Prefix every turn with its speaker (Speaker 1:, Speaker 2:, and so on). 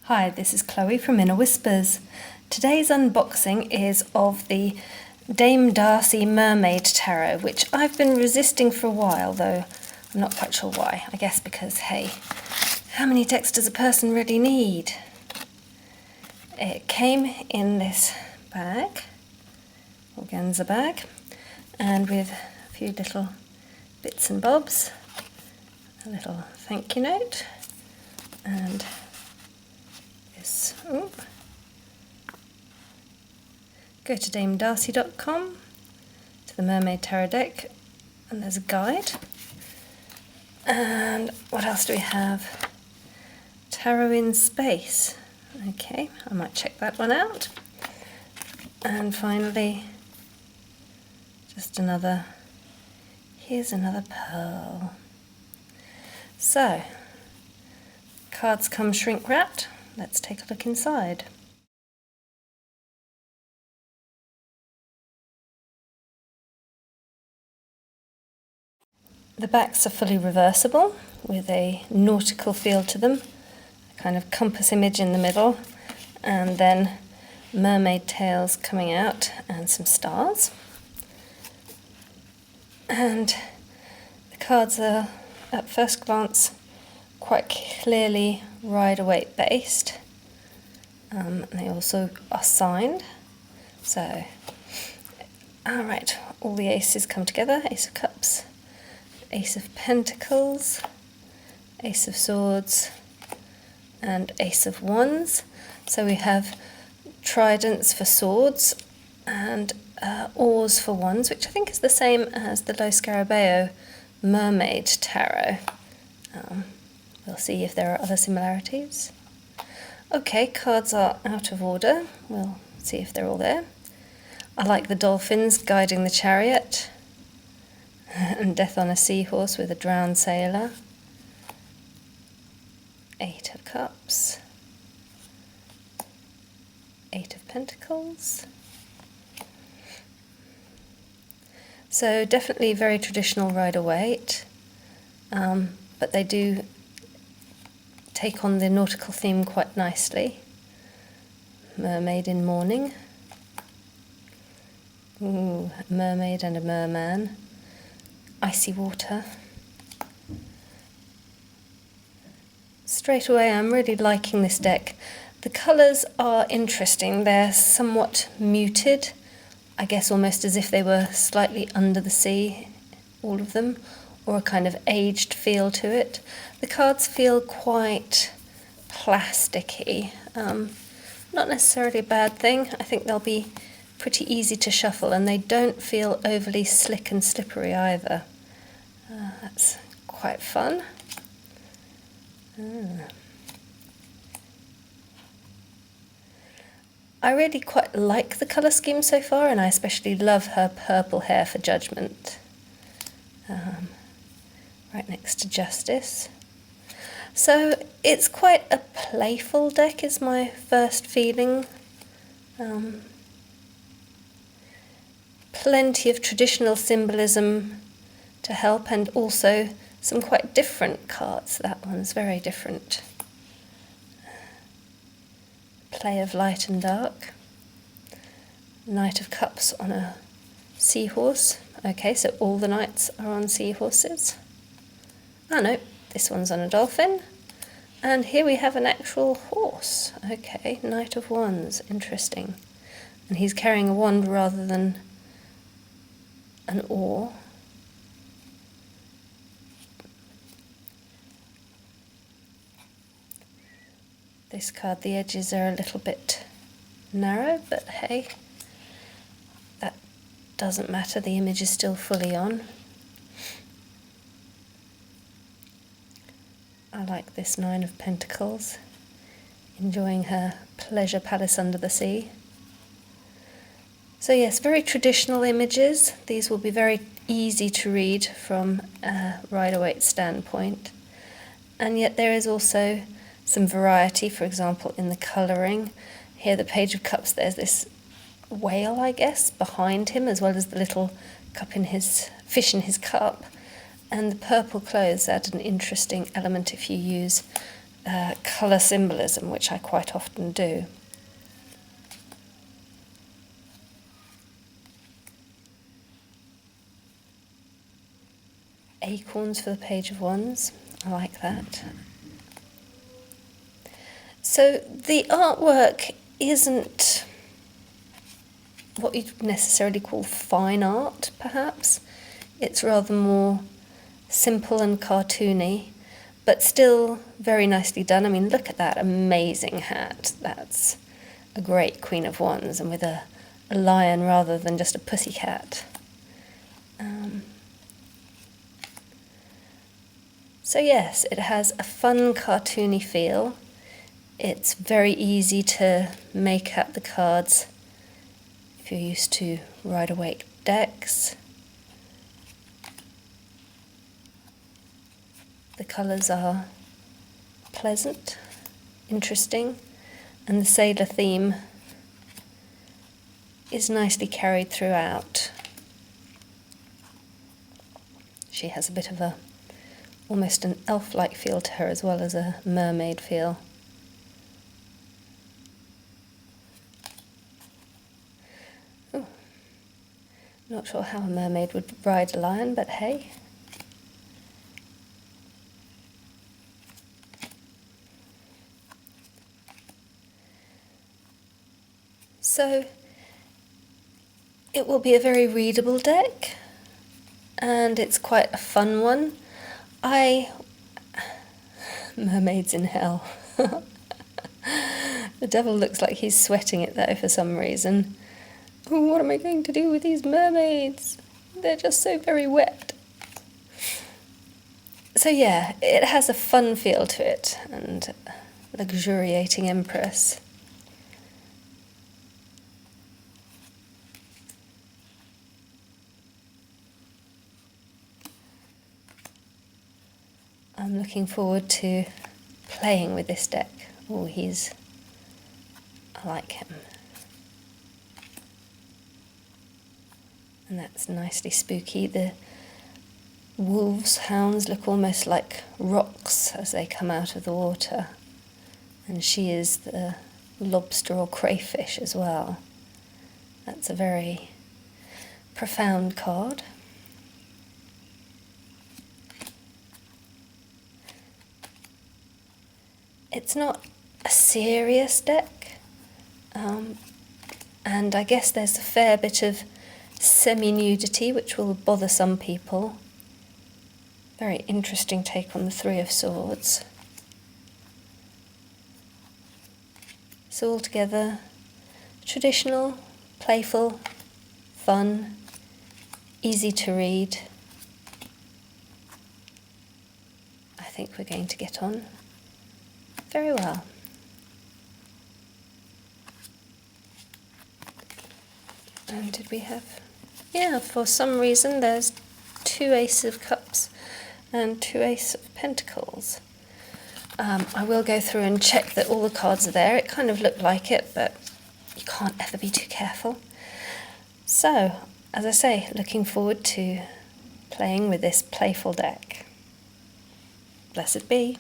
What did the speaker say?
Speaker 1: Hi, this is Chloe from Inner Whispers. Today's unboxing is of the Dame Darcy Mermaid Tarot, which I've been resisting for a while, though I'm not quite sure why. I guess because, hey, how many decks does a person really need? It came in this bag, organza bag, and with a few little bits and bobs, a little thank you note, and this. Go to damedarcy.com, to the Mermaid Tarot deck, and there's a guide. And what else do we have? Tarot in Space. Okay, I might check that one out. And finally, just here's another pearl. So, cards come shrink wrapped. Let's take a look inside. The backs are fully reversible with a nautical feel to them, a kind of compass image in the middle, and then mermaid tails coming out and some stars. And the cards are, at first glance, quite clearly Rider-Waite based. They also are signed. So, alright, all the aces come together. Ace of Cups, Ace of Pentacles, Ace of Swords, and Ace of Wands. So we have tridents for swords and oars for wands, which I think is the same as the Lo Scarabeo Mermaid Tarot. We'll see if there are other similarities. Okay, cards are out of order. We'll see if they're all there. I like the dolphins guiding the chariot, and Death on a Seahorse with a drowned sailor. Eight of Cups, Eight of Pentacles. So definitely very traditional Rider-Waite, but they do take on the nautical theme quite nicely. Mermaid in mourning. Ooh, a mermaid and a merman. Icy water. Straight away, I'm really liking this deck. The colours are interesting. They're somewhat muted, I guess almost as if they were slightly under the sea, all of them, or a kind of aged feel to it. The cards feel quite plasticky. Not necessarily a bad thing. I think they'll be pretty easy to shuffle, and they don't feel overly slick and slippery either. That's quite fun. I really quite like the colour scheme so far, and I especially love her purple hair for Judgment. Right next to Justice. So it's quite a playful deck is my first feeling. Plenty of traditional symbolism to help, and also some quite different cards. That one's very different. Play of light and dark. Knight of Cups on a seahorse. Okay, so all the knights are on seahorses. Oh no, this one's on a dolphin. And here we have an actual horse. Okay, Knight of Wands, interesting. And he's carrying a wand rather than an oar. This card, the edges are a little bit narrow, but hey, that doesn't matter. The image is still fully on. I like this Nine of Pentacles, enjoying her pleasure palace under the sea. So yes, very traditional images. These will be very easy to read from a Rider-Waite standpoint. And yet there is also some variety, for example, in the colouring. Here the Page of Cups, there's this whale, I guess, behind him, as well as the little fish in his cup. And the purple clothes add an interesting element if you use colour symbolism, which I quite often do. Acorns for the page of wands, I like that. So the artwork isn't what you'd necessarily call fine art, perhaps. It's rather more simple and cartoony, but still very nicely done. I mean, look at that amazing hat. That's a great Queen of Wands, and with a lion rather than just a pussycat. So yes, it has a fun cartoony feel. It's very easy to make up the cards if you're used to Rider-Waite decks. The colours are pleasant, interesting, and the sailor theme is nicely carried throughout. She has a bit of almost an elf-like feel to her, as well as a mermaid feel. Oh, not sure how a mermaid would ride a lion, but hey. So it will be a very readable deck, and it's quite a fun one. Mermaids in hell. The devil looks like he's sweating it though for some reason. Oh, what am I going to do with these mermaids? They're just so very wet. So yeah, it has a fun feel to it, and luxuriating empress. I'm looking forward to playing with this deck. Oh, I like him. And that's nicely spooky. The wolves, hounds look almost like rocks as they come out of the water. And she is the lobster or crayfish as well. That's a very profound card. It's not a serious deck, and I guess there's a fair bit of semi-nudity which will bother some people. Very interesting take on the Three of Swords. So altogether, traditional, playful, fun, easy to read. I think we're going to get on very well. And did we have... Yeah, for some reason there's 2 Ace of Cups and 2 Ace of Pentacles. I will go through and check that all the cards are there. It kind of looked like it, but you can't ever be too careful. So, as I say, looking forward to playing with this playful deck. Blessed be.